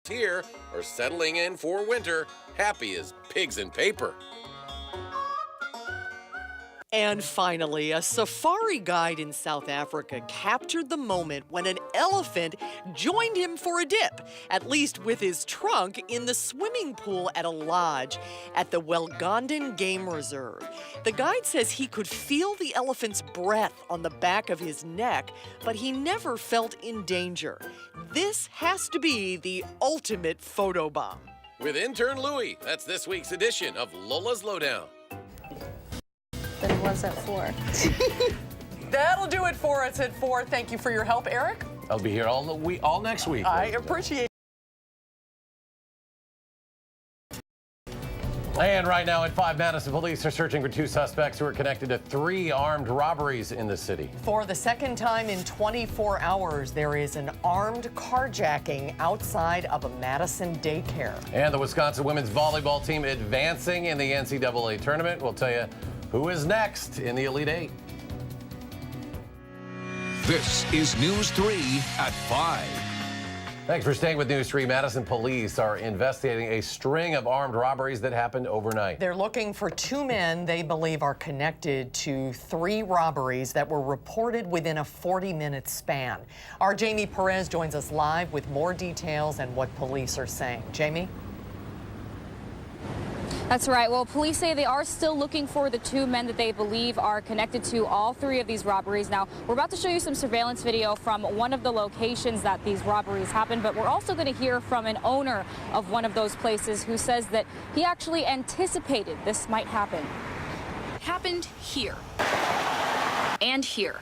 here are settling in for winter, happy as pigs in paper. And finally, a safari guide in South Africa captured the moment when an elephant joined him for a dip, at least with his trunk, in the swimming pool at a lodge at the Welgondon Game Reserve. The guide says he could feel the elephant's breath on the back of his neck, but he never felt in danger. This has to be the ultimate photobomb. With intern Louie, that's this week's edition of Lola's Lowdown. Than it was at 4. That'll do it for us at 4. Thank you for your help, Eric. I'll be here all next week. I appreciate it. And right now at 5, Madison police are searching for 2 suspects who are connected to 3 armed robberies in the city. For the second time in 24 hours, there is an armed carjacking outside of a Madison daycare. And the Wisconsin women's volleyball team advancing in the NCAA tournament. We'll tell you who is next in the Elite 8. This is News 3 at 5. Thanks for staying with News 3. Madison police are investigating a string of armed robberies that happened overnight. They're looking for 2 men they believe are connected to 3 robberies that were reported within a 40-minute span. Our Jamie Perez joins us live with more details and what police are saying. Jamie? That's right. Well, police say they are still looking for the 2 men that they believe are connected to all 3 of these robberies. Now, we're about to show you some surveillance video from one of the locations that these robberies happened, but we're also going to hear from an owner of one of those places who says that he actually anticipated this might happen. It happened here and here.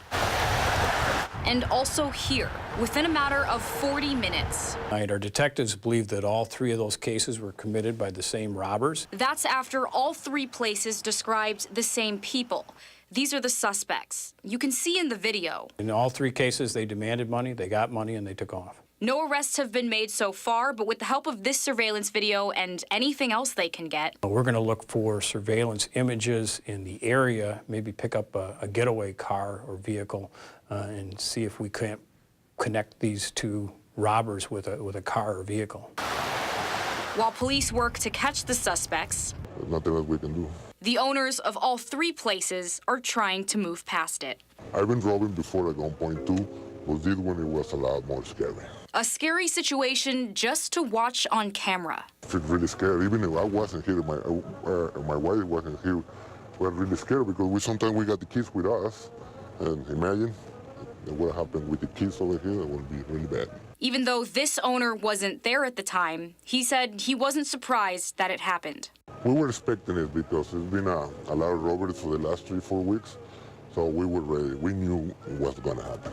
And also here, within a matter of 40 minutes. Our detectives believe that all 3 of those cases were committed by the same robbers. That's after all 3 places described the same people. These are the suspects. You can see in the video. In all 3 cases, they demanded money, they got money, and they took off. No arrests have been made so far, but with the help of this surveillance video and anything else they can get. We're going to look for surveillance images in the area, maybe pick up a getaway car or vehicle, and see if we can't connect these 2 robbers with a car or vehicle. While police work to catch the suspects, there's nothing else we can do. The owners of all 3 places are trying to move past it. I've been robbing before at gunpoint too, but this one it was a lot more scary. A scary situation just to watch on camera. I feel really scared. Even if I wasn't here, my wife wasn't here, we're really scared because sometimes we got the kids with us. And imagine what happened with the kids over here, it would be really bad. Even though this owner wasn't there at the time, he said he wasn't surprised that it happened. We were expecting it because there's been a lot of robberies for the last 3-4 weeks, so we were ready. We knew what's going to happen.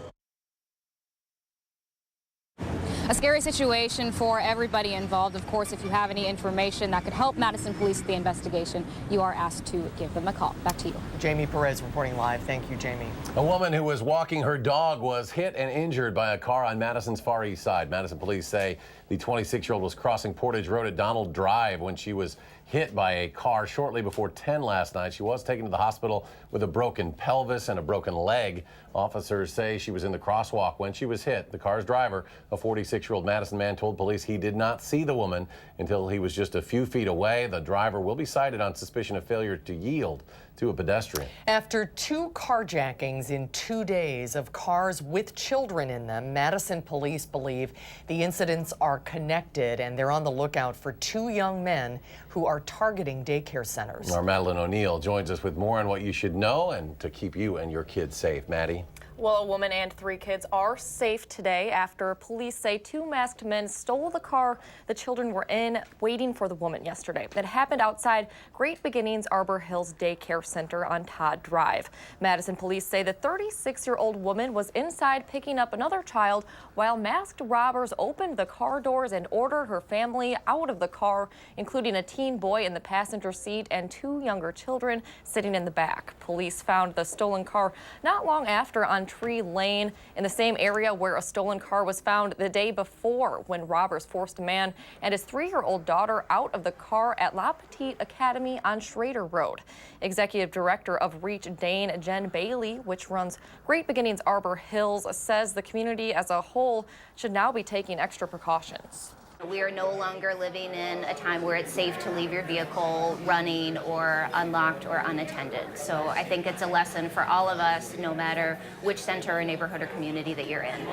A scary situation for everybody involved. Of course, if you have any information that could help Madison police with the investigation, you are asked to give them a call. Back to you. Jamie Perez reporting live. Thank you, Jamie. A woman who was walking her dog was hit and injured by a car on Madison's Far East Side. Madison police say the 26-year-old was crossing Portage Road at Donald Drive when she was hit by a car shortly before 10 last night. She was taken to the hospital with a broken pelvis and a broken leg. Officers say she was in the crosswalk when she was hit. The car's driver, a 46-year-old Madison man, told police he did not see the woman until he was just a few feet away. The driver will be cited on suspicion of failure to yield to a pedestrian. After 2 carjackings in 2 days of cars with children in them, Madison police believe the incidents are connected, and they're on the lookout for 2 young men who are targeting daycare centers. Our Madeline O'Neill joins us with more on what you should know and to keep you and your kids safe. Maddie? Well, a woman and 3 kids are safe today after police say 2 masked men stole the car the children were in waiting for the woman yesterday. It happened outside Great Beginnings Arbor Hills Daycare Center on Todd Drive. Madison police say the 36-year-old woman was inside picking up another child while masked robbers opened the car doors and ordered her family out of the car, including a teen boy in the passenger seat and 2 younger children sitting in the back. Police found the stolen car not long after on Tree Lane, in the same area where a stolen car was found the day before when robbers forced a man and his 3-year-old daughter out of the car at La Petite Academy on Schrader Road. Executive Director of Reach Dane Jen Bailey, which runs Great Beginnings Arbor Hills, says the community as a whole should now be taking extra precautions. We are no longer living in a time where it's safe to leave your vehicle running or unlocked or unattended. So I think it's a lesson for all of us, no matter which center or neighborhood or community that you're in.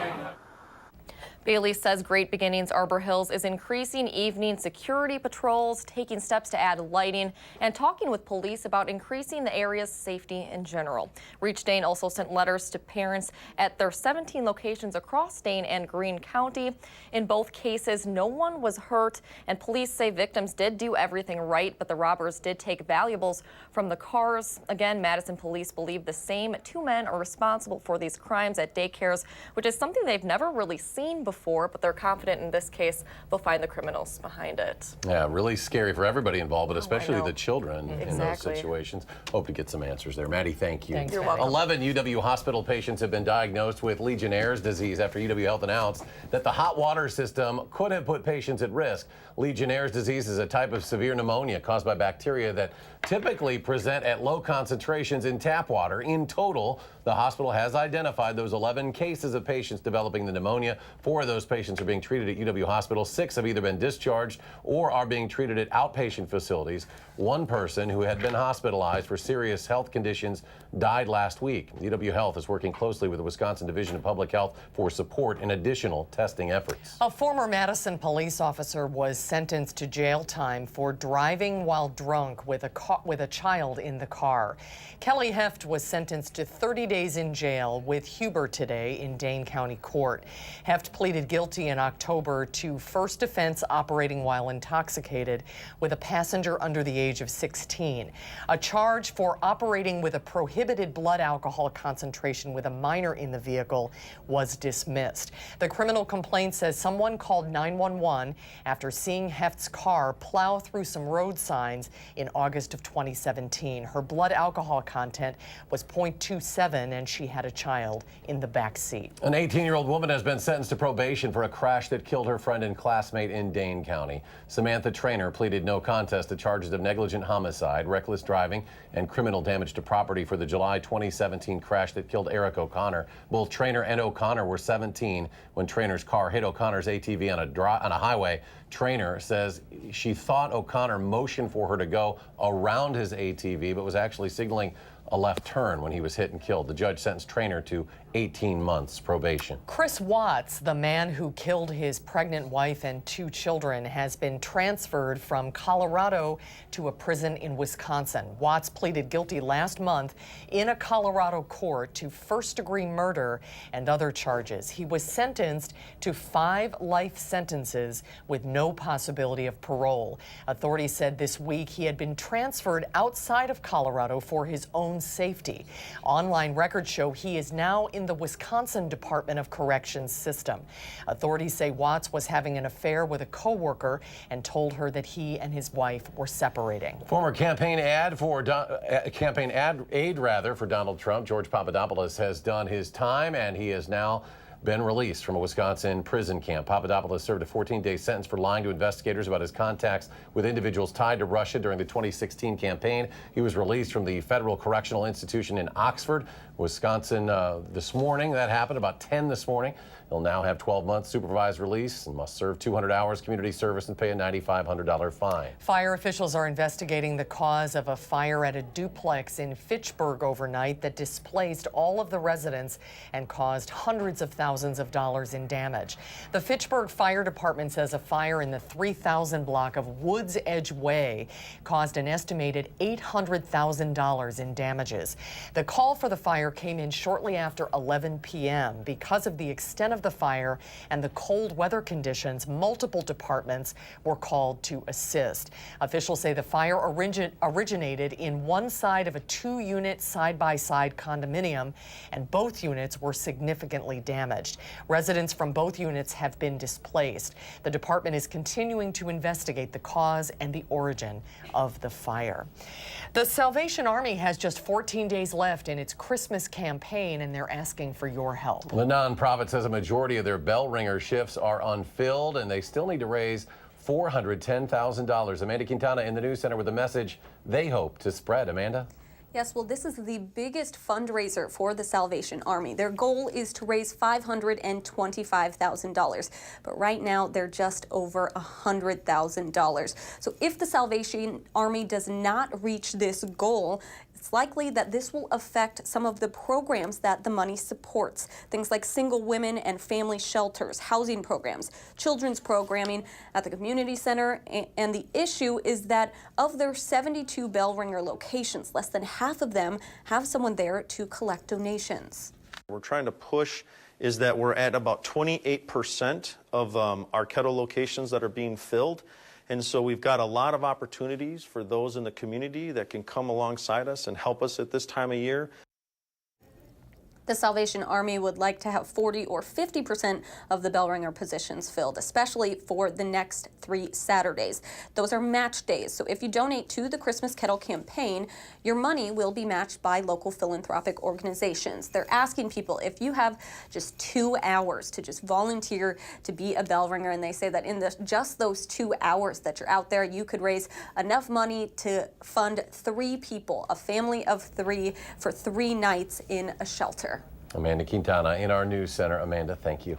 Bailey says Great Beginnings Arbor Hills is increasing evening security patrols, taking steps to add lighting, and talking with police about increasing the area's safety in general. Reach Dane also sent letters to parents at their 17 locations across Dane and Greene County. In both cases, no one was hurt, and police say victims did do everything right, but the robbers did take valuables from the cars. Again, Madison police believe the same two men are responsible for these crimes at daycares, which is something they've never really seen before, but they're confident in this case they'll find the criminals behind it. Yeah, really scary for everybody involved, but especially the children in those situations. Hope to get some answers there. Maddie, thank you. You're welcome. 11 UW hospital patients have been diagnosed with Legionnaire's disease after UW Health announced that the hot water system could have put patients at risk. Legionnaire's disease is a type of severe pneumonia caused by bacteria that typically present at low concentrations in tap water. In total, the hospital has identified those 11 cases of patients developing the pneumonia. 4 of those patients are being treated at UW Hospital. 6 have either been discharged or are being treated at outpatient facilities. One person who had been hospitalized for serious health conditions died last week. UW Health is working closely with the Wisconsin Division of Public Health for support in additional testing efforts. A former Madison police officer was sentenced to jail time for driving while drunk with a child in the car. Kelly Heft was sentenced to 30 days in jail with Huber today in Dane County Court. Heft pleaded guilty in October to first offense operating while intoxicated with a passenger under the age of 16. A charge for operating with a prohibited blood alcohol concentration with a minor in the vehicle was dismissed. The criminal complaint says someone called 911 after seeing Heft's car plow through some road signs in August of 2017. Her blood alcohol content was 0.27 and she had a child in the back seat. An 18-year-old woman has been sentenced to probation for a crash that killed her friend and classmate in Dane County. Samantha Traynor pleaded no contest to charges of negligent homicide, reckless driving, and criminal damage to property for the July 2017 crash that killed Eric O'Connor. Both Traynor and O'Connor were 17 when Traynor's car hit O'Connor's ATV on a highway. Traynor says she thought O'Connor motioned for her to go around his ATV, but was actually signaling a left turn when he was hit and killed. The judge sentenced Traynor to 18 months probation. Chris Watts, the man who killed his pregnant wife and 2 children, has been transferred from Colorado to a prison in Wisconsin. Watts pleaded guilty last month in a Colorado court to first-degree murder and other charges. He was sentenced to 5 life sentences with no possibility of parole. Authorities said this week he had been transferred outside of Colorado for his own safety. Online records show he is now in the Wisconsin Department of Corrections system. Authorities say Watts was having an affair with a co-worker and told her that he and his wife were separating. Former campaign aide for Donald Trump, George Papadopoulos, has done his time and he has now been released from a Wisconsin prison camp. Papadopoulos served a 14-day sentence for lying to investigators about his contacts with individuals tied to Russia during the 2016 campaign. He was released from the Federal Correctional Institution in Oxford, Wisconsin this morning. That happened about 10 this morning. He'll now have 12 months supervised release and must serve 200 hours community service and pay a $9,500 fine. Fire officials are investigating the cause of a fire at a duplex in Fitchburg overnight that displaced all of the residents and caused hundreds of thousands of dollars in damage. The Fitchburg Fire Department says a fire in the 3000 block of Woods Edge Way caused an estimated $800,000 in damages. The call for the fire came in shortly after 11 p.m. Because of the extent of the fire and the cold weather conditions, multiple departments were called to assist. Officials say the fire originated in one side of a 2-unit side-by-side condominium, and both units were significantly damaged. Residents from both units have been displaced. The department is continuing to investigate the cause and the origin of the fire. The Salvation Army has just 14 days left in its Christmas campaign, and they're asking for your help. The nonprofit says a majority of their bell ringer shifts are unfilled, and they still need to raise $410,000. Amanda Quintana in the News Center with a message they hope to spread. Amanda? Yes, well, this is the biggest fundraiser for the Salvation Army. Their goal is to raise $525,000, but right now they're just over $100,000. So if the Salvation Army does not reach this goal, it's likely that this will affect some of the programs that the money supports. Things like single women and family shelters, housing programs, children's programming at the community center. And the issue is that of their 72 bell ringer locations, less than half of them have someone there to collect donations. We're trying to push is that we're at about 28% of our kettle locations that are being filled. And so we've got a lot of opportunities for those in the community that can come alongside us and help us at this time of year. The Salvation Army would like to have 40 or 50% of the bell ringer positions filled, especially for the next 3 Saturdays. Those are match days, so if you donate to the Christmas Kettle campaign, your money will be matched by local philanthropic organizations. They're asking people if you have just 2 hours to just volunteer to be a bell ringer, and they say that in just those 2 hours that you're out there, you could raise enough money to fund 3 people, a family of 3, for 3 nights in a shelter. Amanda Quintana in our news center. Amanda, thank you.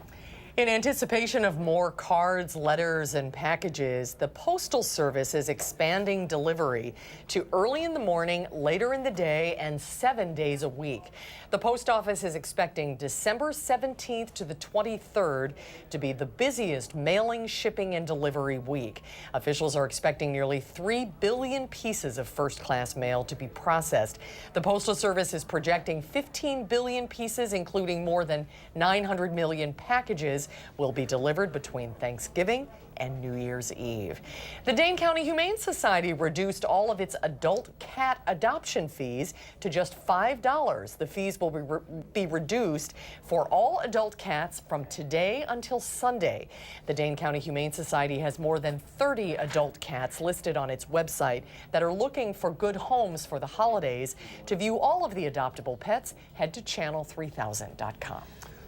In anticipation of more cards, letters, and packages, the Postal Service is expanding delivery to early in the morning, later in the day, and 7 days a week. The post office is expecting December 17th to the 23rd to be the busiest mailing, shipping, and delivery week. Officials are expecting nearly 3 billion pieces of first-class mail to be processed. The Postal Service is projecting 15 billion pieces, including more than 900 million packages, will be delivered between Thanksgiving and New Year's Eve. The Dane County Humane Society reduced all of its adult cat adoption fees to just $5. The fees will be reduced for all adult cats from today until Sunday. The Dane County Humane Society has more than 30 adult cats listed on its website that are looking for good homes for the holidays. To view all of the adoptable pets, head to channel3000.com.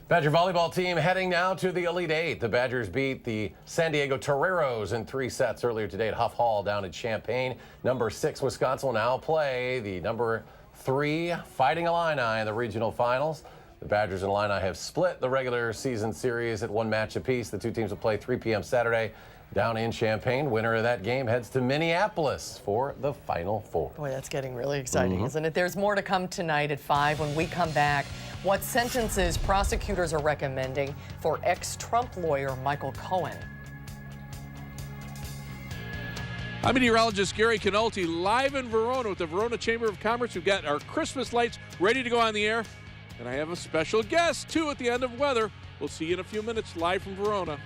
Badger volleyball team heading now to the Elite Eight. The Badgers beat the San Diego Toreros in 3 sets earlier today at Huff Hall down in Champaign. Number 6 Wisconsin will now play the number 3 Fighting Illini in the regional finals. The Badgers and Illini have split the regular season series at 1 match apiece. The 2 teams will play 3 p.m. Saturday down in Champaign. Winner of that game heads to Minneapolis for the Final Four. Boy, that's getting really exciting, isn't it? There's more to come tonight at 5 when we come back. What sentences prosecutors are recommending for ex-Trump lawyer Michael Cohen. I'm meteorologist Gary Canolti live in Verona with the Verona Chamber of Commerce. We've got our Christmas lights ready to go on the air. And I have a special guest, too, at the end of weather. We'll see you in a few minutes live from Verona.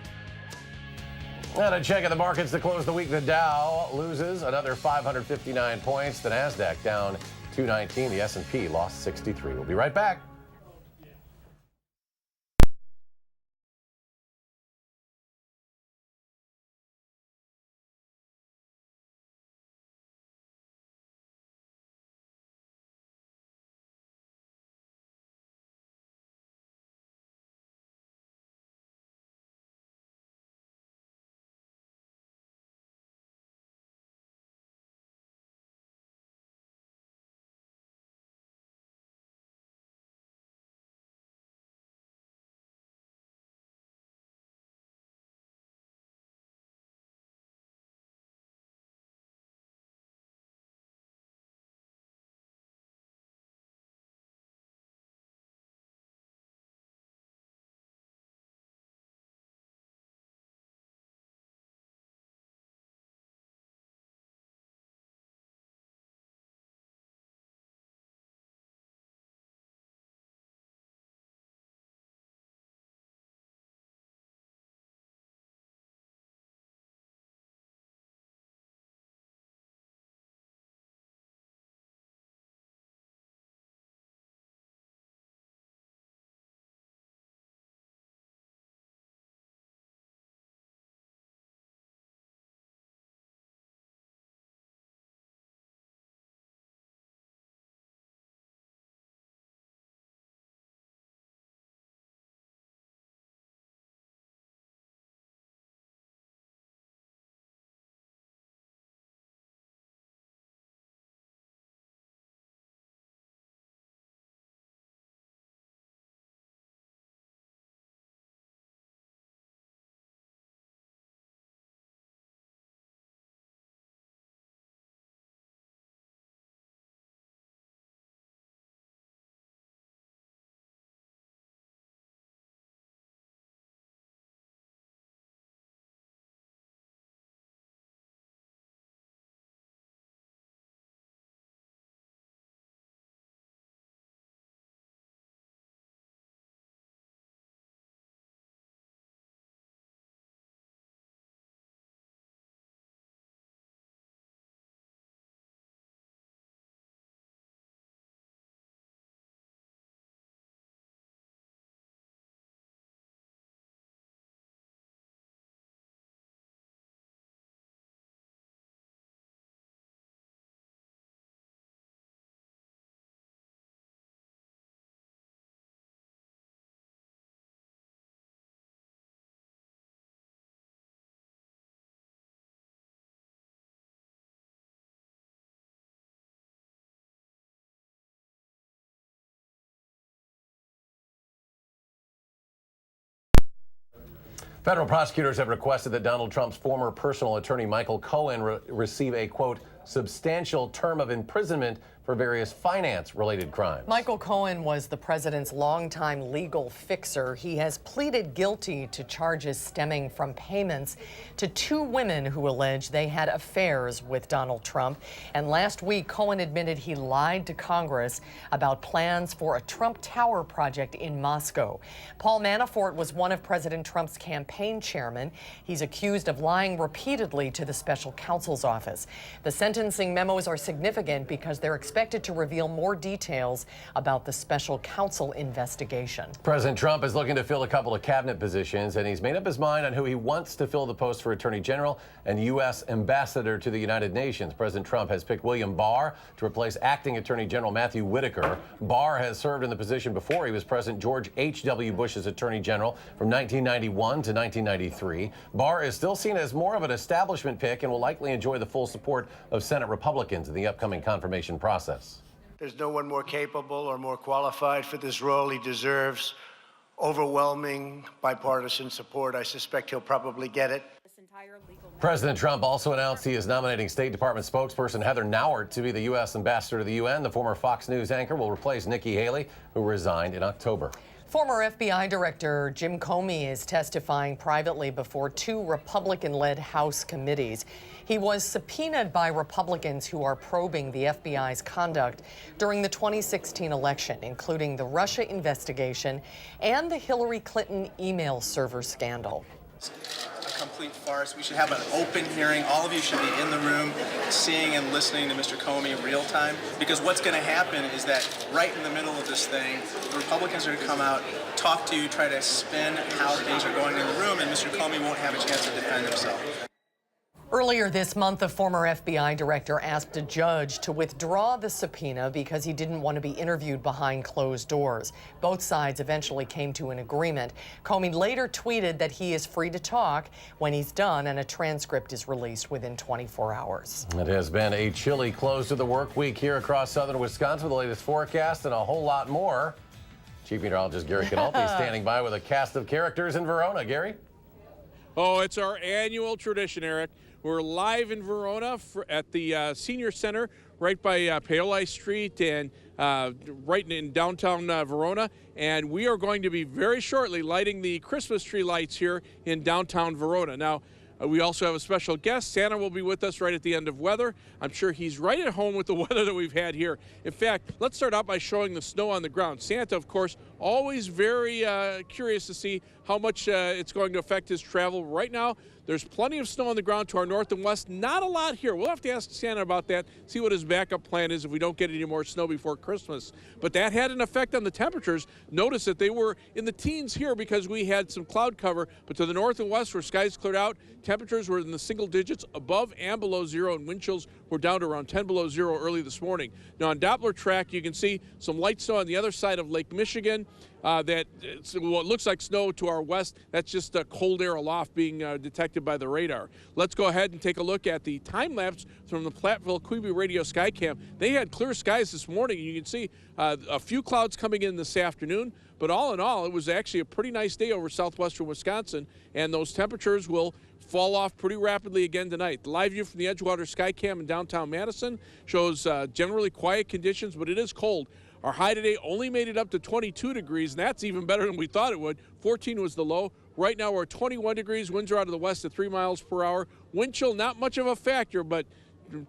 And a check of the markets to close the week. The Dow loses another 559 points. The NASDAQ down 219. The S&P lost 63. We'll be right back. Federal prosecutors have requested that Donald Trump's former personal attorney Michael Cohen receive a, quote, substantial term of imprisonment for various finance-related crimes. Michael Cohen was the president's longtime legal fixer. He has pleaded guilty to charges stemming from payments to 2 women who allege they had affairs with Donald Trump. And last week, Cohen admitted he lied to Congress about plans for a Trump Tower project in Moscow. Paul Manafort was one of President Trump's campaign chairmen. He's accused of lying repeatedly to the special counsel's office. The sentencing memos are significant because they're expected to reveal more details about the special counsel investigation. President Trump is looking to fill a couple of cabinet positions, and he's made up his mind on who he wants to fill the post for Attorney General and U.S. Ambassador to the United Nations. President Trump has picked William Barr to replace acting Attorney General Matthew Whitaker. Barr has served in the position before he was President George H.W. Bush's Attorney General from 1991 to 1993. Barr is still seen as more of an establishment pick and will likely enjoy the full support of Senate Republicans in the upcoming confirmation process. There's no one more capable or more qualified for this role. He deserves overwhelming bipartisan support. I suspect he'll probably get it. President Trump also announced he is nominating State Department spokesperson Heather Nauert to be the U.S. ambassador to the UN. The former Fox News anchor will replace Nikki Haley, who resigned in October. Former FBI Director Jim Comey is testifying privately before 2 Republican-led House committees. He was subpoenaed by Republicans who are probing the FBI's conduct during the 2016 election, including the Russia investigation and the Hillary Clinton email server scandal. A complete farce. We should have an open hearing. All of you should be in the room seeing and listening to Mr. Comey in real time, because what's going to happen is that right in the middle of this thing, the Republicans are going to come out, talk to you, try to spin how things are going in the room, and Mr. Comey won't have a chance to defend himself. Earlier this month, a former FBI director asked a judge to withdraw the subpoena because he didn't want to be interviewed behind closed doors. Both sides eventually came to an agreement. Comey later tweeted that he is free to talk when he's done, and a transcript is released within 24 hours. It has been a chilly close to the work week here across southern Wisconsin with the latest forecast and a whole lot more. Chief Meteorologist Gary Canolfi standing by with a cast of characters in Verona. Gary? Oh, it's our annual tradition, Eric. We're live in Verona at the Senior Center right by Paoli Street and right in downtown Verona. And we are going to be very shortly lighting the Christmas tree lights here in downtown Verona. Now, we also have a special guest. Santa will be with us right at the end of weather. I'm sure he's right at home with the weather that we've had here. In fact, let's start out by showing the snow on the ground. Santa, of course, always very curious to see how much it's going to affect his travel. Right now, there's plenty of snow on the ground to our north and west. Not a lot here. We'll have to ask Santa about that, see what his backup plan is if we don't get any more snow before Christmas. But that had an effect on the temperatures. Notice that they were in the teens here because we had some cloud cover. But to the north and west, where skies cleared out, temperatures were in the single digits, above and below zero, and wind chills were down to around 10 below zero early this morning. Now on Doppler track, you can see some light snow on the other side of Lake Michigan. What looks like snow to our west, that's just cold air aloft being detected by the radar. Let's go ahead and take a look at the time lapse from the Platteville Quebe Radio Skycam. They had clear skies this morning, and you can see a few clouds coming in this afternoon. But all in all, it was actually a pretty nice day over southwestern Wisconsin, and those temperatures will fall off pretty rapidly again tonight. The live view from the Edgewater Skycam in downtown Madison shows generally quiet conditions, but it is cold. Our high today only made it up to 22 degrees, and that's even better than we thought it would. 14 was the low. Right now we're at 21 degrees. Winds are out of the west at 3 miles per hour. Wind chill, not much of a factor, but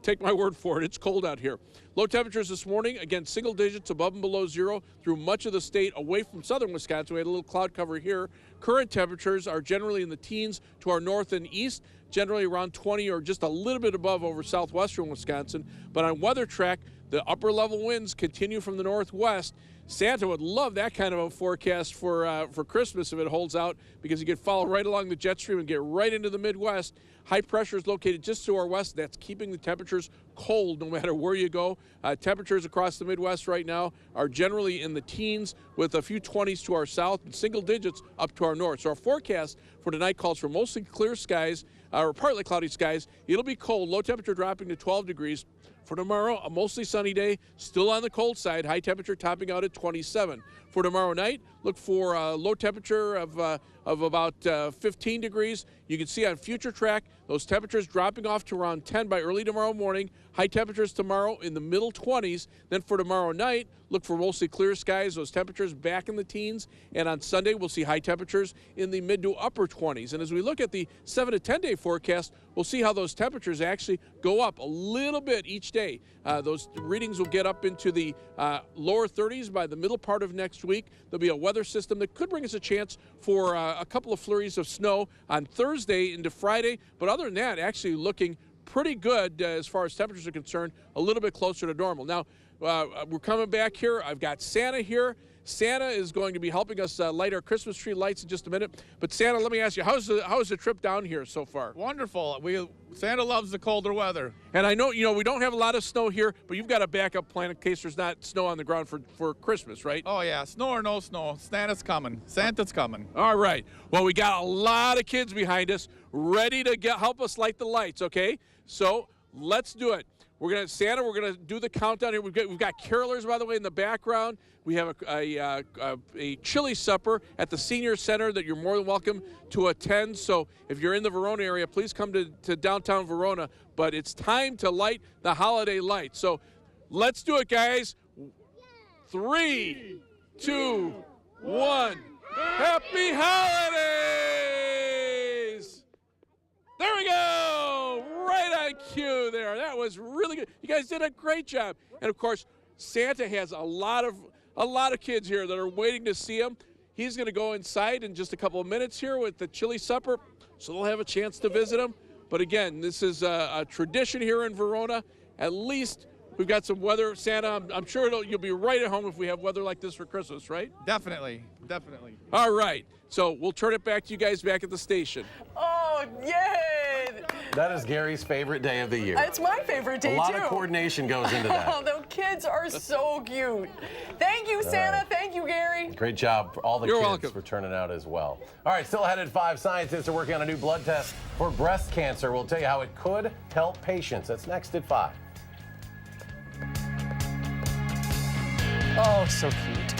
take my word for it, it's cold out here. Low temperatures this morning, again, single digits above and below zero through much of the state away from southern Wisconsin. We had a little cloud cover here. Current temperatures are generally in the teens to our north and east, generally around 20 or just a little bit above over southwestern Wisconsin. But on weather track, the upper level winds continue from the northwest. Santa would love that kind of a forecast for Christmas if it holds out, because you could follow right along the jet stream and get right into the Midwest. High pressure is located just to our west. That's keeping the temperatures cold no matter where you go. Temperatures across the Midwest right now are generally in the teens with a few 20s to our south and single digits up to our north. So our forecast for tonight calls for mostly clear skies or partly cloudy skies. It'll be cold, low temperature dropping to 12 degrees. For tomorrow, a mostly sunny day, still on the cold side, high temperature topping out at 27. For tomorrow night, look for a low temperature of about 15 degrees. You can see on future track those temperatures dropping off to around 10 by early tomorrow morning. High temperatures tomorrow in the middle 20s. Then for tomorrow night, look for mostly clear skies, those temperatures back in the teens. And on Sunday, we'll see high temperatures in the mid to upper 20s. And as we look at the 7 to 10 day forecast, we'll see how those temperatures actually go up a little bit each day. Those readings will get up into the lower 30s by the middle part of next week. There'll be a weather system that could bring us a chance for a couple of flurries of snow on Thursday into Friday. But other than that, actually looking pretty good as far as temperatures are concerned, a little bit closer to normal. Now, we're coming back here. I've got Santa here. Santa is going to be helping us light our Christmas tree lights in just a minute. But Santa, let me ask you, how's the trip down here so far? Wonderful. Santa loves the colder weather. And I know, we don't have a lot of snow here, but you've got a backup plan in case there's not snow on the ground for Christmas, right? Oh, yeah. Snow or no snow, Santa's coming. Santa's coming. All right. Well, we got a lot of kids behind us ready to help us light the lights, okay? So let's do it. We're gonna do the countdown here. We've got carolers, by the way, in the background. We have a chili supper at the senior center that you're more than welcome to attend. So if you're in the Verona area, please come to downtown Verona. But it's time to light the holiday lights. So let's do it, guys. 3, 2, 1. Happy holidays! There we go! Right on cue there. That was really good. You guys did a great job. And of course, Santa has a lot of kids here that are waiting to see him. He's going to go inside in just a couple of minutes here with the chili supper, so they'll have a chance to visit him. But again, this is a tradition here in Verona. At least we've got some weather. Santa, I'm sure you'll be right at home if we have weather like this for Christmas, right? Definitely. Definitely. All right. So we'll turn it back to you guys back at the station. Oh, yay! That is Gary's favorite day of the year. It's my favorite day, too. A lot of coordination goes into that. Oh, the kids are so cute. Thank you, Santa. Thank you, Gary. Great job for all the kids welcome. for turning out as well. All right, still ahead at 5, scientists are working on a new blood test for breast cancer. We'll tell you how it could help patients. That's next at 5. Oh, so cute.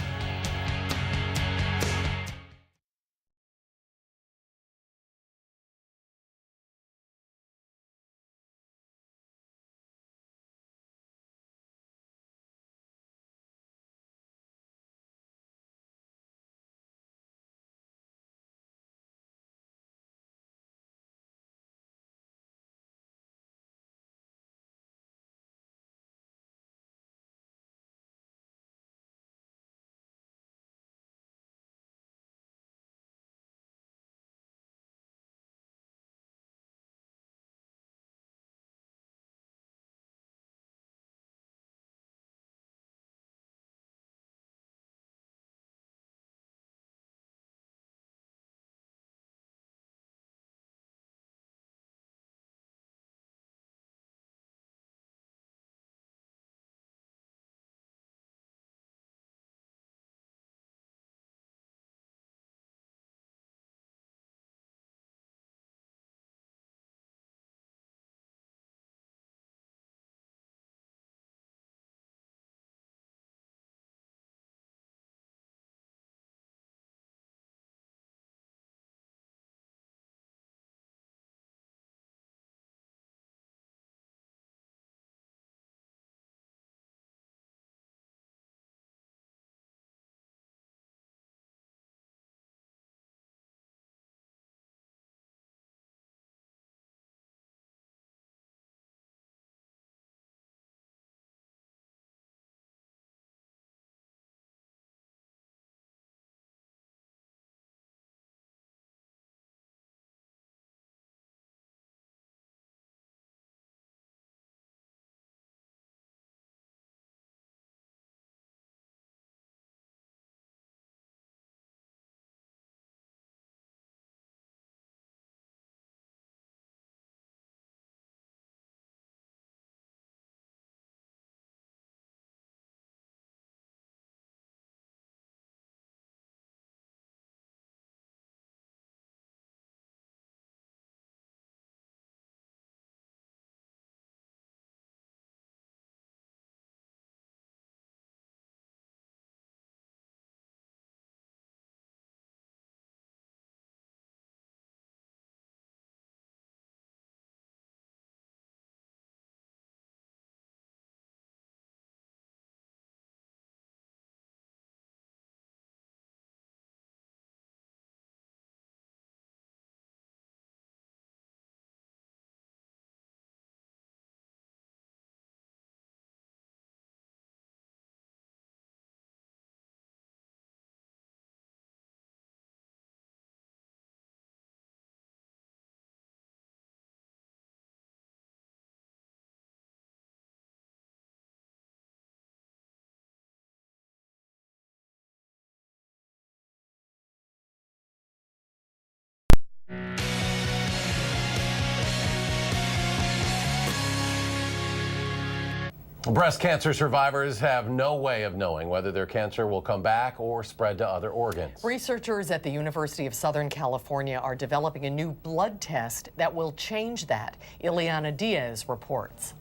Breast cancer survivors have no way of knowing whether their cancer will come back or spread to other organs. Researchers at the University of Southern California are developing a new blood test that will change that. Ileana Diaz reports.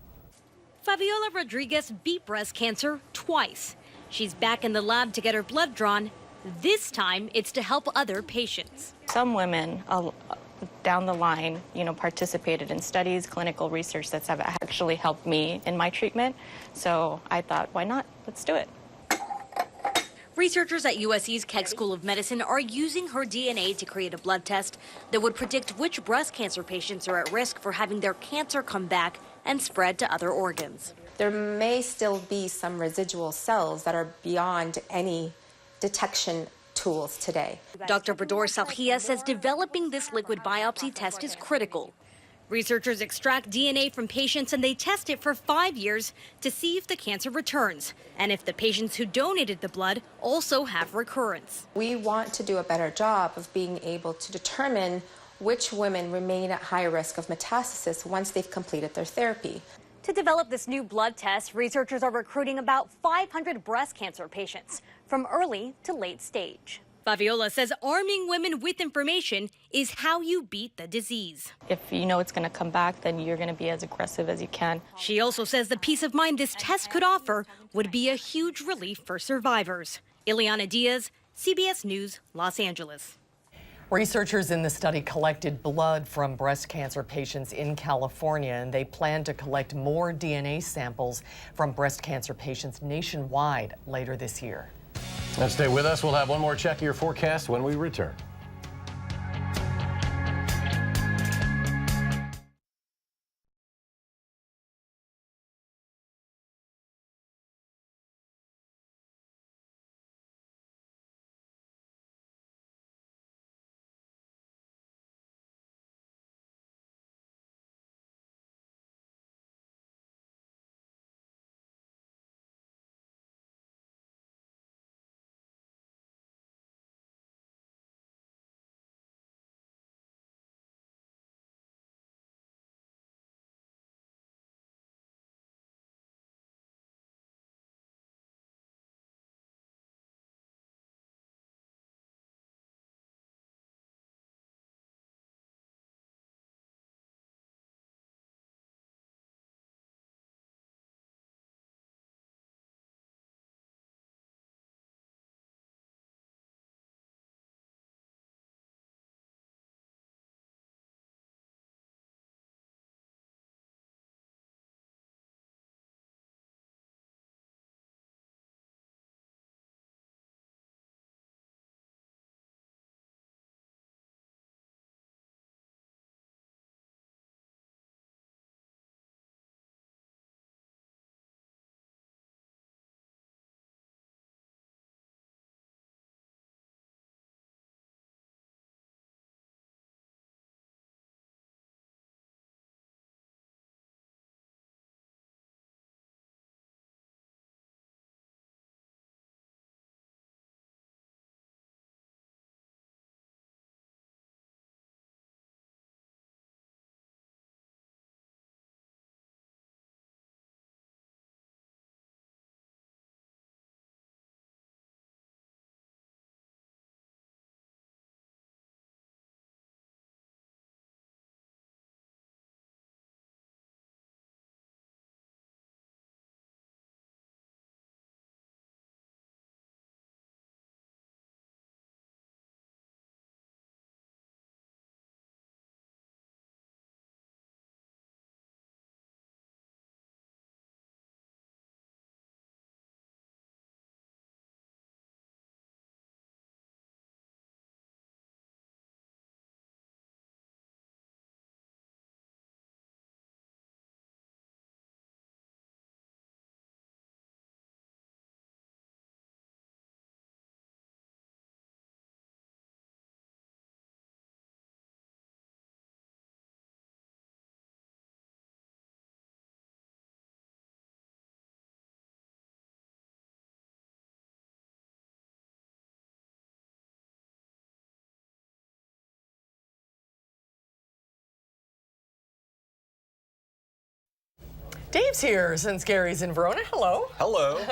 Fabiola Rodriguez beat breast cancer twice. She's back in the lab to get her blood drawn. This time, it's to help other patients. Some women down the line, participated in studies, clinical research that have actually helped me in my treatment. So I thought, why not? Let's do it. Researchers at USC's Keck School of Medicine are using her DNA to create a blood test that would predict which breast cancer patients are at risk for having their cancer come back and spread to other organs. There may still be some residual cells that are beyond any detection tools today. Dr. Bador Salhia says developing this liquid biopsy test is critical. Researchers extract DNA from patients and they test it for 5 years to see if the cancer returns and if the patients who donated the blood also have recurrence. We want to do a better job of being able to determine which women remain at high risk of metastasis once they've completed their therapy. To develop this new blood test, researchers are recruiting about 500 breast cancer patients from early to late stage. Fabiola says arming women with information is how you beat the disease. If you know it's going to come back, then you're going to be as aggressive as you can. She also says the peace of mind this test could offer would be a huge relief for survivors. Ileana Diaz, CBS News, Los Angeles. Researchers in the study collected blood from breast cancer patients in California, and they plan to collect more DNA samples from breast cancer patients nationwide later this year. And stay with us. We'll have one more check of your forecast when we return. Dave's here since Gary's in Verona. Hello. Hello.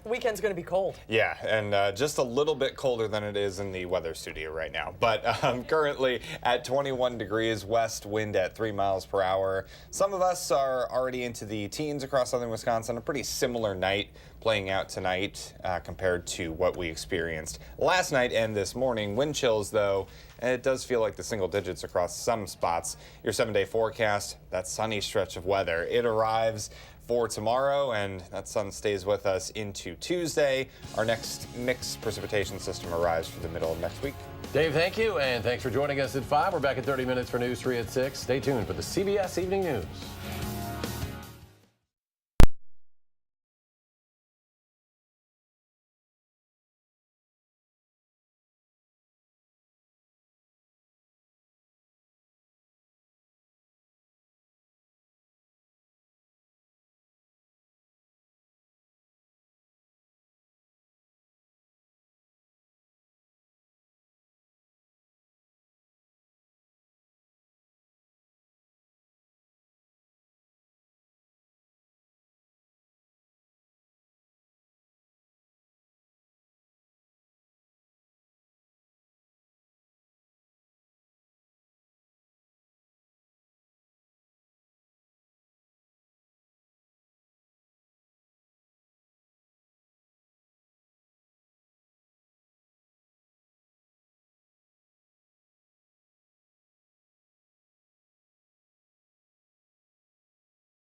The weekend's going to be cold. Yeah, and just a little bit colder than it is in the weather studio right now. But currently at 21 degrees, west wind at 3 miles per hour. Some of us are already into the teens across southern Wisconsin. A pretty similar night playing out tonight compared to what we experienced last night and this morning. Wind chills, though, and it does feel like the single digits across some spots. Your 7-day forecast, that sunny stretch of weather, it arrives for tomorrow, and that sun stays with us into Tuesday. Our next mixed precipitation system arrives for the middle of next week. Dave, thank you, and thanks for joining us at 5. We're back in 30 minutes for News 3 at 6. Stay tuned for the CBS Evening News.